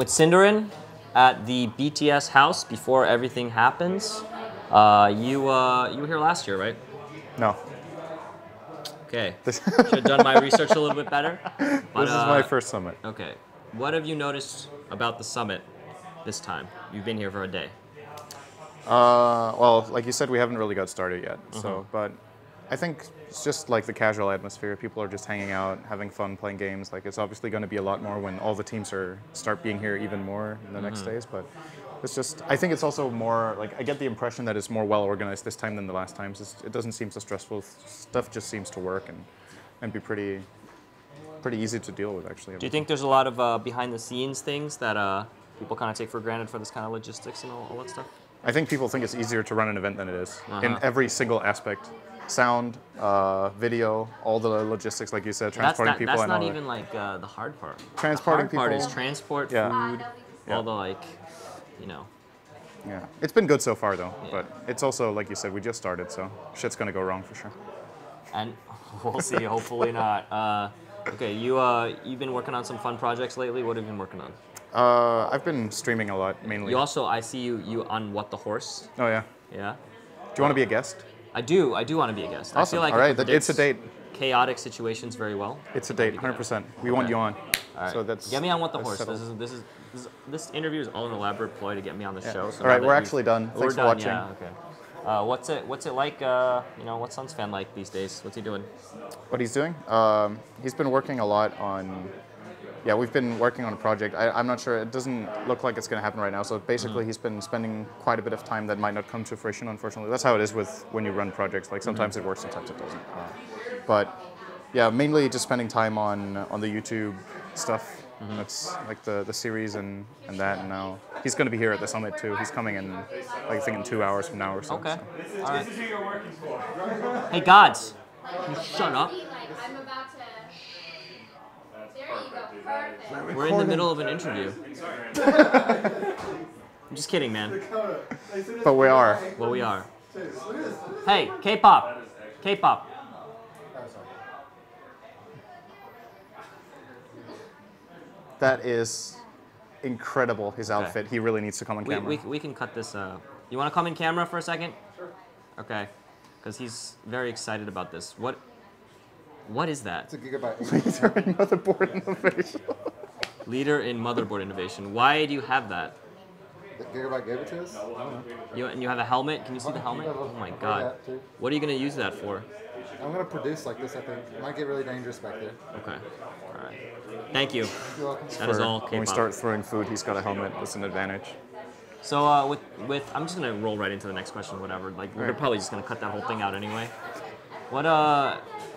with Synderen at the BTS house before everything happens. You were here last year, right? No. Okay. Should have done my research a little bit better. But, this is my first summit. Okay. What have you noticed about the summit this time? You've been here for a day. Well, like you said, we haven't really got started yet. So, but I think it's just like the casual atmosphere. People are just hanging out, having fun, playing games. Like it's obviously going to be a lot more when all the teams start being here even more in the next days. But it's just, I think it's also more like I get the impression that it's more well organized this time than the last times. It doesn't seem so stressful. Stuff just seems to work and be pretty easy to deal with actually. Do you think there's a lot of behind the scenes things that people kind of take for granted for this kind of logistics and all that stuff? I think people think it's easier to run an event than it is in every single aspect. Sound, video, all the logistics, like you said, transporting people. That's and not all even like the hard part. Transporting the hard people. part is transport, Yeah. food, all the like, you know. Yeah, it's been good so far though, but it's also, like you said, we just started, so shit's gonna go wrong for sure. And we'll see, hopefully not. Okay, you've been working on some fun projects lately. What have you been working on? I've been streaming a lot, mainly. You also, I see you on What the Horse. Oh yeah. Yeah. Do you want to be a guest? I do want to be a guest. Awesome. I feel like all right, it's a date. Chaotic situations very well. It's a date, 100%. We want you on. All right. So that's get me on What the Horse. Settled. This interview is all an elaborate ploy to get me on the show. So all right, we're actually done. Thanks for watching. Yeah. Okay. What's it like? You know, what's Suns fan like these days? What's he doing? What he's doing? He's been working a lot on. Yeah, we've been working on a project. I'm not sure. It doesn't look like it's going to happen right now. So basically, he's been spending quite a bit of time that might not come to fruition, unfortunately. That's how it is with when you run projects. Like sometimes it works, sometimes it doesn't. But yeah, mainly just spending time on the YouTube stuff. That's like the series and that. And now he's going to be here at the summit too. He's coming in, like, I think in 2 hours from now or so. Okay. So. All right. Hey, gods, can you shut up? I'm about to. There you go. Perfect. We're in the middle of an interview. I'm just kidding, man. But we are. Well, we are. Hey, K-pop. K-pop. That is incredible, his outfit. He really needs to come on camera. We can cut this. You want to come in camera for a second? Sure. Okay. Because he's very excited about this. What is that? It's a Gigabyte. Leader in motherboard innovation. Leader in motherboard innovation. Why do you have that? Gigabyte gave it to us. You have a helmet? Can you see the helmet? Oh my god. What are you going to use that for? I'm going to produce like this, I think. It might get really dangerous back there. Okay. All right. Thank you. You're welcome. That is all K-pop. When we start throwing food, he's got a helmet. That's an advantage. So with I'm just gonna roll right into the next question. Whatever. Like we're probably just gonna cut that whole thing out anyway. What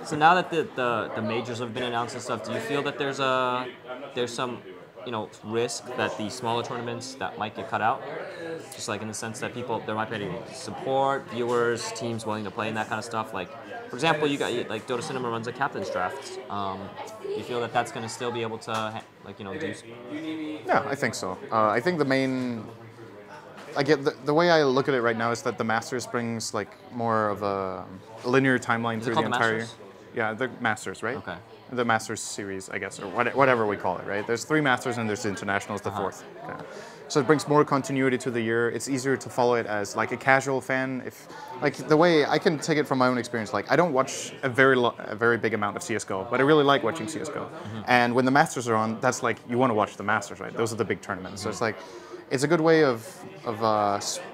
So now that the majors have been announced and stuff, do you feel that there's some risk that the smaller tournaments that might get cut out? Just like in the sense that there might be any support, viewers, teams willing to play and that kind of stuff. Like, for example, you got like Dota Cinema runs a captain's draft. You feel that that's going to still be able to do? Yeah, I think so. I think the main. I get the way I look at it right now is that the Masters brings like more of a linear timeline through the entire year. Yeah, the Masters, right? Okay. The Masters series, I guess, or whatever we call it, right? There's 3 Masters and there's the Internationals, the 4th. Okay. So it brings more continuity to the year. It's easier to follow it as like a casual fan. If like the way I can take it from my own experience, like I don't watch a very big amount of CS:GO, but I really like watching CS:GO. And when the Masters are on, that's like you want to watch the Masters, right? Those are the big tournaments. So it's like it's a good way of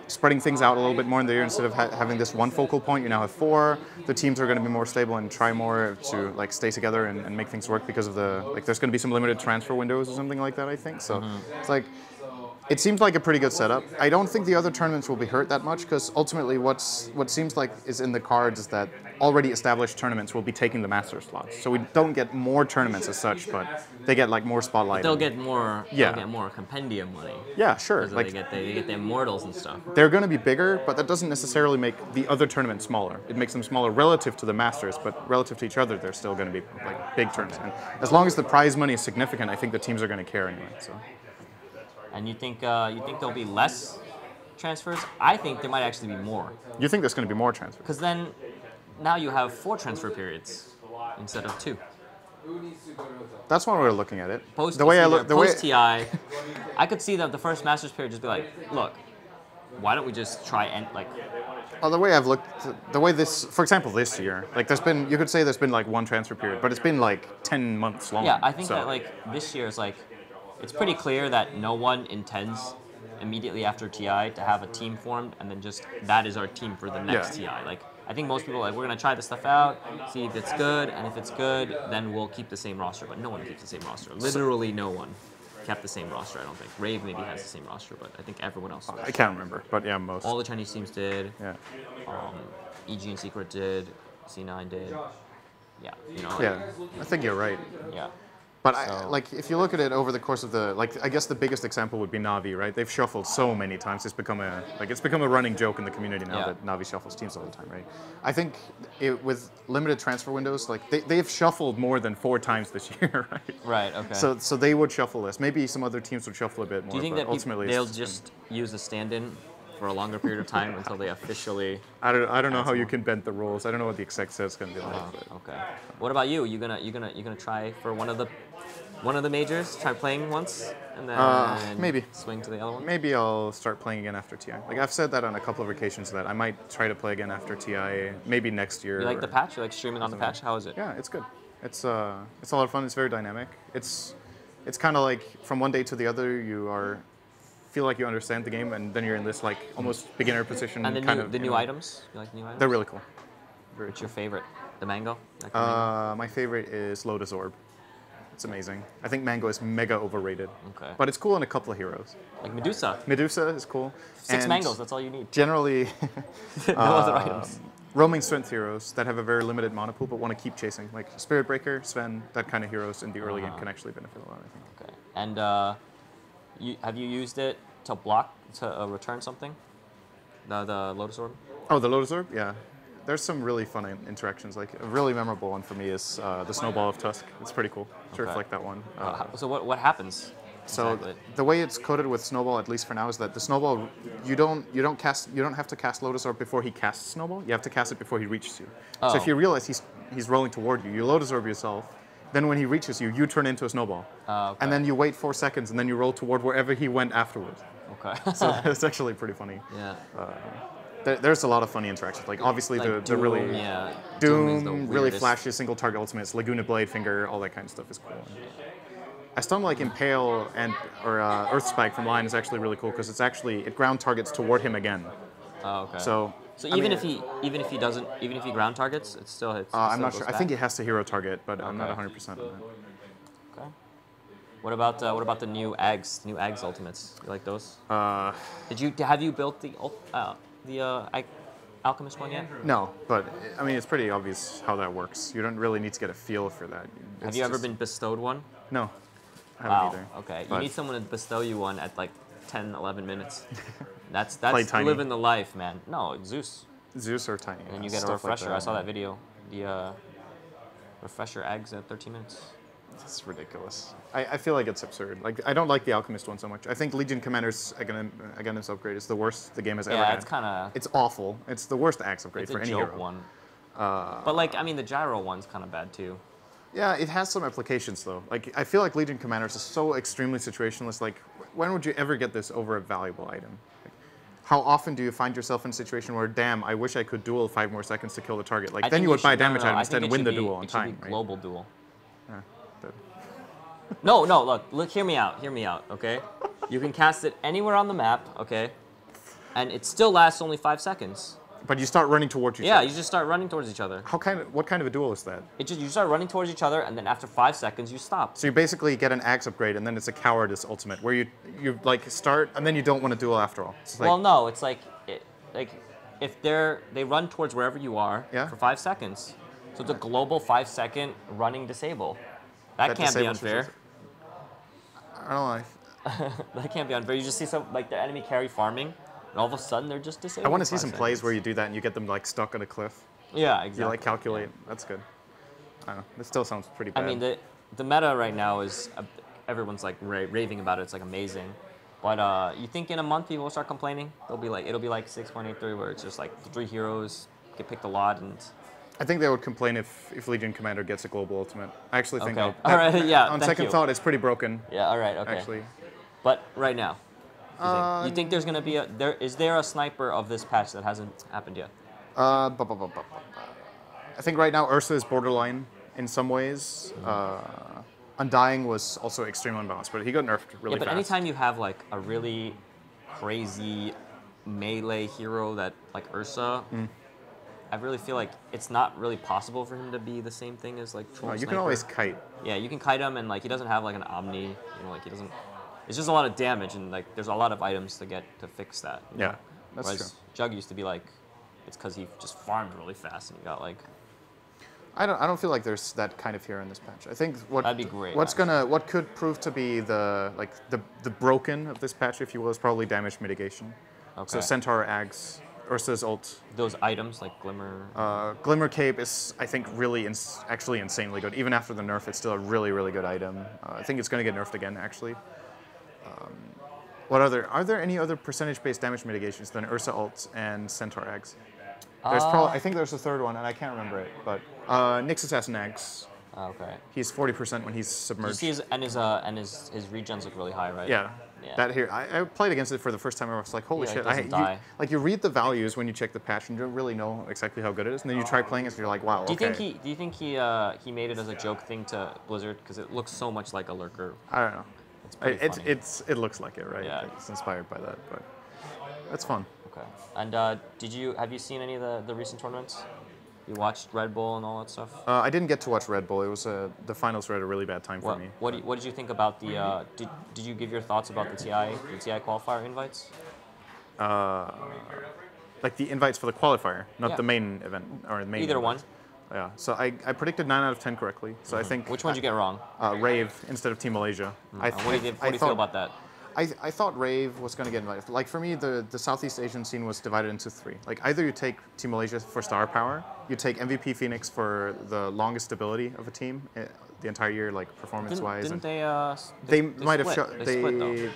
spreading things out a little bit more in the year instead of having this one focal point. You now have 4. The teams are going to be more stable and try more to like stay together and make things work because of there's going to be some limited transfer windows or something like that, I think. So it's like it seems like a pretty good setup. I don't think the other tournaments will be hurt that much because ultimately what seems like is in the cards is that already established tournaments will be taking the Master slots. So we don't get more tournaments as such, but they get like more spotlight. They'll get more. Yeah. They'll get more compendium money. Yeah, sure. Like they get the immortals and stuff. They're going to be bigger, but that doesn't necessarily make the other tournaments smaller. It makes them smaller relative to the Masters, but relative to each other, they're still going to be like big tournaments. And as long as the prize money is significant, I think the teams are going to care anyway. So. And you think there'll be less transfers? I think there might actually be more. You think there's going to be more transfers? Because then, now you have 4 transfer periods instead of 2. That's one way of looking at it. Post the way I look, the way post TI, I could see that the first Masters period just be like, look, why don't we just try and like. the way I've looked, the way this, for example, this year, like there's been, you could say there's been like one transfer period, but it's been like 10 months long. Yeah, I think so. that like this year is like, it's pretty clear that no one intends immediately after TI to have a team formed and then just that is our team for the next TI. Like I think most people are like, we're gonna try this stuff out, see if it's good, and if it's good, then we'll keep the same roster. But no one keeps the same roster. Literally no one kept the same roster, I don't think. Rave maybe has the same roster, but I think everyone else. I can't remember, but yeah, most. All the Chinese teams did. Yeah. EG and Secret did. C9 did. Yeah, you know. Yeah, I think you're right. Yeah. But So- like, if you look at it over the course of the, like, I guess the biggest example would be Navi, right? They've shuffled so many times. It's become a running joke in the community now Yeah. that Navi shuffles teams all the time, right? I think with limited transfer windows, like they've shuffled more than 4 times this year, right? Right. Okay. So they would shuffle less. Maybe some other teams would shuffle a bit more. do you think but that people, ultimately they'll it's just use the stand-in for a longer period of time until they officially? I don't know how you more. can bend the rules. I don't know what the exec says is going to be like. But. Okay. What about you? You gonna try for one of the majors? Try playing once and then maybe. swing to the other one. Maybe I'll start playing again after TI. Like I've said that on a couple of occasions that I might try to play again after TI, maybe next year. You like or- the patch? You like streaming on the patch? How is it? Yeah, it's good. It's a lot of fun. It's very dynamic. It's kind of like from one day to the other you feel like you understand the game, and then you're in this like almost beginner position. And kind the of, new items? You like the new items? They're really cool. What's your favorite? The mango? Like the mango? My favorite is Lotus Orb. It's amazing. I think Mango is mega overrated. Okay. But it's cool in a couple of heroes. Like Medusa. Medusa is cool. 6 And mangoes. That's all you need. Generally, No other items. roaming strength heroes that have a very limited mana pool but want to keep chasing. Like Spirit Breaker, Sven, that kind of heroes in the early game can actually benefit a lot, I think. Okay. And have you used it to block to return something? The Lotus Orb. Oh, the Lotus Orb? Yeah. There's some really fun interactions. Like a really memorable one for me is the Snowball of Tusk. It's pretty cool to Okay. reflect that one. So what happens? So exactly? the way it's coded with Snowball, at least for now, is that the Snowball you don't have to cast Lotus Orb before he casts Snowball. You have to cast it before he reaches you. So if Oh. you realize he's rolling toward you, you Lotus Orb yourself. Then when he reaches you, you turn into a snowball. Okay. And then you wait 4 seconds, and then you roll toward wherever he went afterwards. Okay. So it's actually pretty funny. yeah. There's a lot of funny interactions. Like obviously Like the really Doom, yeah. Doom, is the really weirdest. flashy single target ultimates, Laguna Bladefinger, all that kind of stuff is cool. I still like Impale or Earth Spike from Lion is actually really cool because it ground targets toward him again. Oh, okay. So I even mean, if he ground targets, it still hits. I'm not sure. I think it has to hero target, but I'm not Okay. 100% on that. Okay. What about the new Ags ultimates? You like those? Have you built the Alchemist one yet? No, but I mean it's pretty obvious how that works. You don't really need to get a feel for that. Have It's you ever just- been bestowed one? No, I haven't Wow. either. Okay. You But- need someone to bestow you one at like 10, 11 minutes. That's Play Tiny. living the life, man. No, Zeus. Zeus or Tiny. And then you yeah, get a stuff like refresher. I saw that video. The refresher eggs at 13 minutes. It's ridiculous. I feel like it's absurd. Like I don't like the Alchemist one so much. I think Legion Commander's Aghanim upgrade is the worst the game has ever Yeah, had. it's kind of It's awful. It's the worst axe upgrade it's for a any joke hero. one. But like, I mean, the gyro one's kind of bad too. Yeah, it has some applications though. Like I feel like Legion Commanders is so extremely situationless. Like when would you ever get this over a valuable item? Like, how often do you find yourself in a situation where, damn, I wish I could duel 5 more seconds to kill the target? Like I then think you would buy a should- no, damage no, no, item I instead think and it win should the be- duel on it should time. be Right? global duel. Yeah, but- No, look, hear me out, okay? You can cast it anywhere on the map, okay? And it still lasts only 5 seconds. But you start running towards each Yeah, other. you just start running towards each other. What kind of a duel is that? You start running towards each other, and then after 5 seconds, you stop. So you basically get an axe upgrade, and then it's a cowardice ultimate, where you like start, and then you don't want to duel after all. It's like, Well, no, it's like if they run towards wherever you are Yeah. for 5 seconds. So it's a global 5-second running disable. That can't be disables unfair. I don't know. That can't be unfair. You just see some like the enemy carry farming, and all of a sudden they're just disabled. I want to see for some 5 plays seconds. where you do that and you get them like stuck on a cliff. Yeah, exactly. You like calculate. That's good. I don't know. This still sounds pretty bad. I mean, the meta right now is everyone's like raving about it. It's like amazing. But you think in a month people will start complaining? It'll be like 6.83 where it's just like 3 heroes get picked a lot and I think they would complain if Legion Commander gets a global ultimate. I actually think Okay. that, All right. Yeah. on thank second you. thought, it's pretty broken. Yeah. All right. Okay. Actually, But right now, you think there's gonna be is there a sniper of this patch that hasn't happened yet? I think right now Ursa is borderline in some ways. Undying was also extremely unbalanced, but he got nerfed really Yeah, but fast. anytime you have like a really crazy melee hero that like Ursa, I really feel like it's not really possible for him to be the same thing as like Troll You Sniper. can always kite. Yeah, you can kite him, and like he doesn't have like an Omni. You know, like he doesn't. It's just a lot of damage, and like there's a lot of items to get to fix that. You know? Yeah, that's Whereas true. Jug used to be like, it's because he just farmed really fast and he got like. I don't feel like there's that kind of hero in this patch. I think That'd be great, what could prove to be the broken of this patch, if you will, is probably damage mitigation. Okay. So Centaur Ags, Ursa's ult, Those items like Glimmer. Glimmer Cape is, I think, really actually insanely good. Even after the nerf, it's still a really, really good item. I think it's going to get nerfed again, actually. Are there any other percentage-based damage mitigations than Ursa ult and Centaur Ags? There's probably, I think there's a third one, and I can't remember it. But Nyx Assassin Ags, Okay. he's 40% when he's You submerged. see his his regens look really high, right? Yeah. Yeah. That here, I played against it for the first time. I was like, holy Yeah, it shit! doesn't die. You read the values when you check the patch, and you don't really know exactly how good it is. And then you try playing it, and you're like, wow. Do you okay. think he made it as a joke thing to Blizzard because it looks so much like a lurker? I don't know. It's pretty funny. It looks like it, right? Yeah. It's inspired by that, but that's fun. Okay. And have you seen any of the recent tournaments? You watched Red Bull and all that stuff. I didn't get to watch Red Bull. It was the finals were at a really bad time for me. What did you think about the? Did you give your thoughts about the TI qualifier invites? Like the invites for the qualifier, not Yeah. the main event or the main. Either invite. one. Yeah. So I predicted 9 out of 10 correctly. So I think Which one did you get wrong? Rave instead of Team Malaysia. What do you feel about that? I thought Rave was going to get invited. Like for me, the Southeast Asian scene was divided into 3. Like either you take Team Malaysia for star power, you take MVP Phoenix for the longest stability of a team the entire year, like performance-wise. Didn't they might have split. They split though.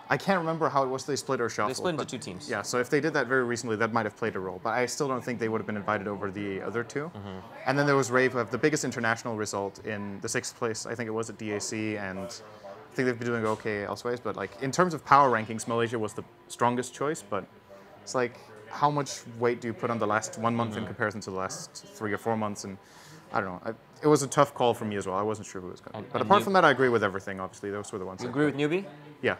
I can't remember how it was they split or shuffled. They split into but 2 teams. Yeah, so if they did that very recently, that might have played a role. But I still don't think they would have been invited over the other 2. And then there was Rave, who have the biggest international result in the 6th place. I think it was at DAC, and I think they've been doing okay elsewhere. But like in terms of power rankings, Malaysia was the strongest choice. But it's like, how much weight do you put on the last 1 month in comparison to the last 3 or 4 months? And I don't know. It was a tough call for me as well. I wasn't sure who it was going to be. But apart from that, I agree with everything. Obviously, those were the ones. You agree with Newbie? Yeah.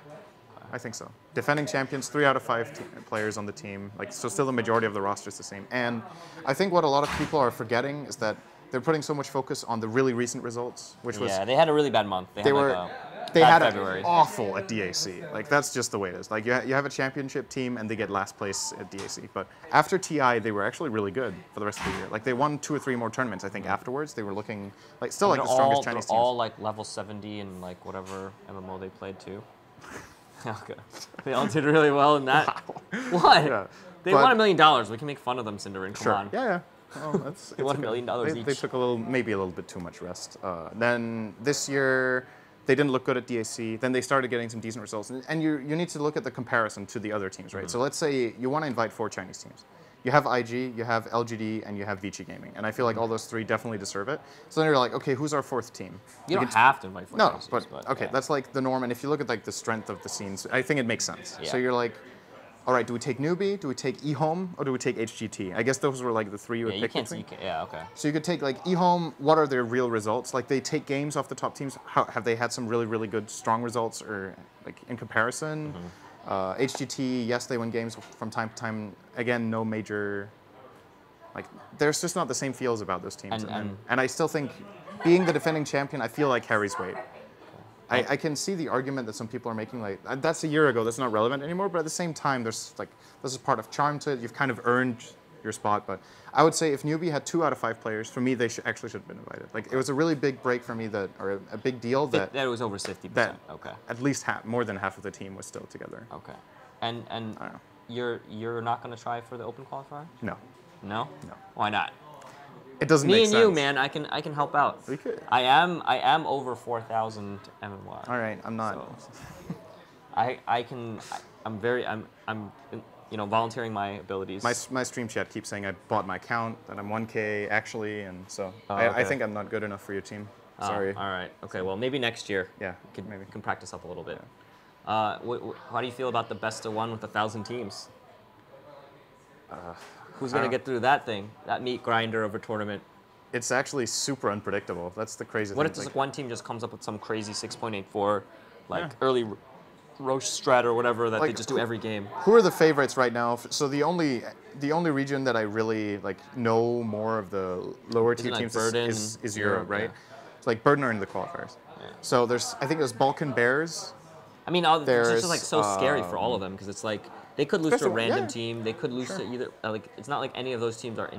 I think so. Defending champions, 3 out of 5 players on the team. Like, so still the majority of the roster is the same. And I think what a lot of people are forgetting is that they're putting so much focus on the really recent results, which was Yeah, they had a really bad month. They they bad had February. it awful at DAC. Like that's just the way it is. Like you have a championship team and they get last place at DAC. But after TI, they were actually really good for the rest of the year. Like they won 2 or 3 more tournaments. I think afterwards they were looking like still like the strongest Chinese they're teams. all like level 70 and like whatever MMO they played too. Okay. They all did really well in that. What? Yeah. They won $1 million. We can make fun of them, Synderen. Come on. Yeah. Well, that's, They won $1 million They each. took maybe a little bit too much rest. Then this year, they didn't look good at DAC. Then they started getting some decent results. And you need to look at the comparison to the other teams, right? So let's say you want to invite 4 Chinese teams. You have IG, you have LGD, and you have Vici Gaming. And I feel like all those 3 definitely deserve it. So then you're like, okay, who's our 4th team? You don't have to invite 4 No, Chinese but teams, okay, yeah. that's like the norm. And if you look at like the strength of the scenes, I think it makes sense. Yeah. So you're like, all right, do we take Newbie, do we take eHome, or do we take HGT? I guess those were like the 3 you would Yeah, pick you can't. between. Yeah, okay. So you could take like eHome, what are their real results? Like they take games off the top teams. Have they had some really, really good, strong results or like in comparison? HGT, yes, they win games from time to time. Again, no major, like there's just not the same feels about those teams. And I still think being the defending champion, I feel like carries weight. I can see the argument that some people are making, like, that's a year ago, that's not relevant anymore, but at the same time, there's like, this is part of charm to it, you've kind of earned your spot, but I would say if Newbie had 2 out of 5 players, for me, they actually should have been invited. Like, it was a really big break for me or a big deal that was over 50%. that Okay. at least more than half of the team was still together. Okay. And I don't know. you're not gonna try for the open qualifier? No. No? No. Why not? It doesn't Me make and sense. you, man, I can help out. We could. I am over 4,000 MMY. All right, I'm not. So, I'm volunteering my abilities. My stream chat keeps saying I bought my account, that I'm 1K actually, and so okay. I think I'm not good enough for your team. Sorry. All right. Okay. Well, maybe next year. Yeah, We can practice up a little bit. How do you feel about the best of one with 1,000 teams? Who's gonna get through that thing? That meat grinder of a tournament. It's actually super unpredictable. That's the crazy thing. What if just one team just comes up with some crazy 6.84, early Roche strat or whatever that they just do every game? Who are the favorites right now? So the only region that I really know more of the lower tier teams is Europe, right? Yeah. It's like Burden are in the qualifiers. Yeah. So I think there's Balkan Bears. I mean, it's just so scary for all of them because it's like they could lose to a random team. They could lose to either it's not like any of those teams are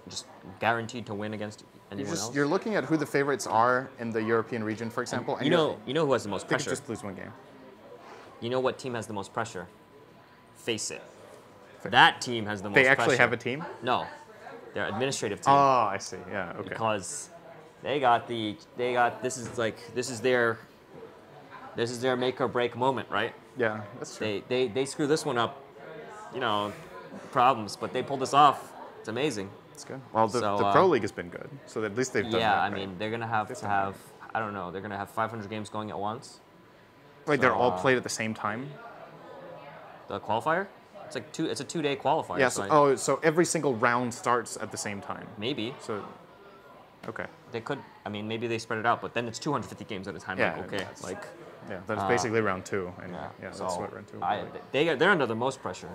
just guaranteed to win against anyone else. You're looking at who the favorites are in the European region, for example. And you know who has the most they pressure. could just lose one game. You know what team has the most pressure? Face it. That team has the most pressure. They actually have a team? No. Their administrative team. Oh, I see. Yeah, okay. Because this is their make or break moment, right? Yeah, that's true. They screw this one up, problems, but they pulled this off. It's amazing. It's good. Well, the Pro League has been good, so at least they've done that. Yeah, I mean, they're going to have, I don't know, they're going to have 500 games going at once. Like they're all played at the same time? The qualifier? It's a 2-day qualifier. Yeah, so every single round starts at the same time. Maybe. So, okay. They could, maybe they spread it out, but then it's 250 games at a time. Yeah, yeah, that's basically round 2. And so that's what round 2 they're under the most pressure.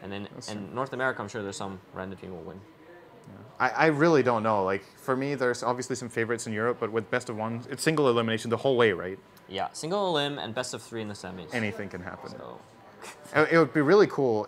And then in North America, I'm sure there's some random team will win. Yeah. I really don't know. Like, for me, there's obviously some favorites in Europe, but with best of one, it's single elimination the whole way, right? Yeah, single elim and best of 3 in the semis. Anything can happen. So. It would be really cool.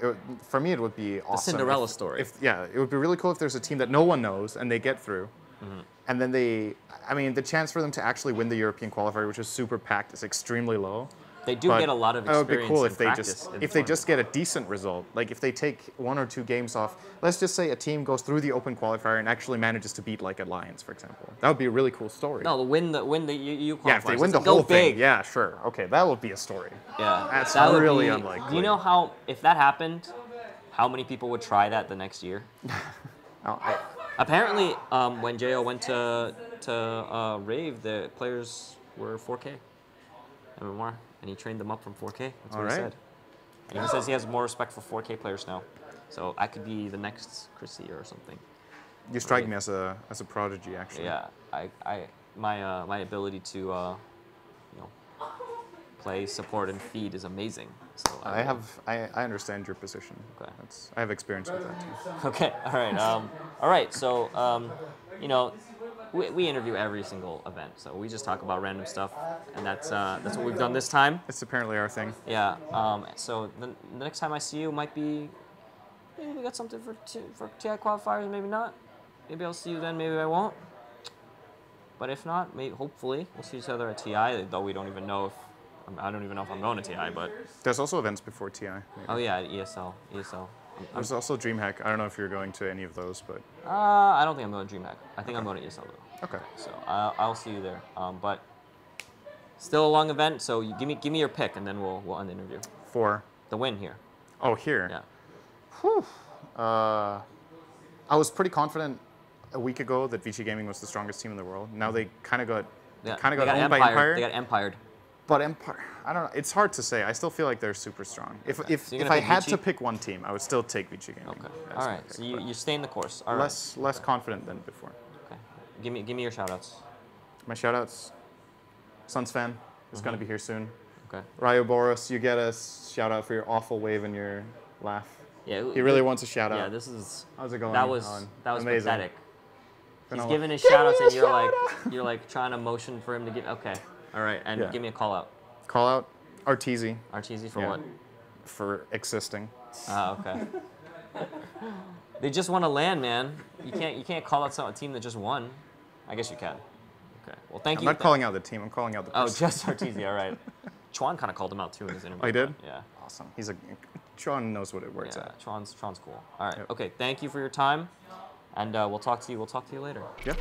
For me, it would be awesome. The Cinderella story. It would be really cool if there's a team that no one knows and they get through. Mm-hmm. And then the chance for them to actually win the European qualifier, which is super packed, is extremely low. They do get a lot of experience. It would be cool if they just just get a decent result. Like if they take 1 or 2 games off. Let's just say a team goes through the open qualifier and actually manages to beat like Alliance, for example. That would be a really cool story. No, win the EU qualifiers. Yeah, if they win the whole thing. Yeah, sure. Okay, that would be a story. Yeah, that's really unlikely. Do you know if that happened, how many people would try that the next year? Apparently, when Jo went to Rave, the players were 4K. And more. And he trained them up from 4K. That's what he said. And he says he has more respect for 4K players now. So I could be the next Chrissy or something. You strike me as a prodigy, actually. Yeah, my ability to play, support, and feed is amazing. So I understand your position. Okay. I have experience with that too. Okay. All right. So we interview every single event, so we just talk about random stuff, and that's what we've done this time. It's apparently our thing. Yeah. So the next time I see you might be, maybe we got something for TI qualifiers, maybe not. Maybe I'll see you then. Maybe I won't. But if not, hopefully we'll see each other at TI. Though we don't even know if I don't even know if I'm going to TI. But there's also events before TI. Maybe. Oh yeah, ESL. There's also DreamHack. I don't know if you're going to any of those, but I don't think I'm going to DreamHack. I think I'm going to ESL though. Okay. So I'll see you there. But still a long event. So you give me your pick, and then we'll end the interview. For the win here. Oh, here. Yeah. Whew. I was pretty confident a week ago that VG Gaming was the strongest team in the world. Now they kind of got owned by Empire. They got empired. But Empire, I don't know. It's hard to say. I still feel like they're super strong. If I had to pick one team, I would still take VG Gaming. Okay. All right. So you stay in the course. All right. Less confident than before. Okay. Give me your shoutouts. My shoutouts. Suns fan is going to be here soon. Okay. Ryo Boros, you get a shout out for your awful wave and your laugh. Yeah. He really wants a shout out. Yeah. This is. How's it going? That was amazing. Pathetic. He's giving his shout outs and you're like trying to motion for him to give. Okay. All right. And give me a call out. Call out Arteezy. Arteezy for what? For existing. Okay. They just won a LAN, man. You can't call out a team that just won. I guess you can. Okay. Well, thank you. I'm not calling out the team. I'm calling out the person. Oh, just Arteezy. All right. Chuan kind of called him out too in his interview. Oh, he did? Yeah. Awesome. Chuan knows what it works at. Chuan's cool. All right. Yep. Okay. Thank you for your time, and we'll talk to you. We'll talk to you later. Yep.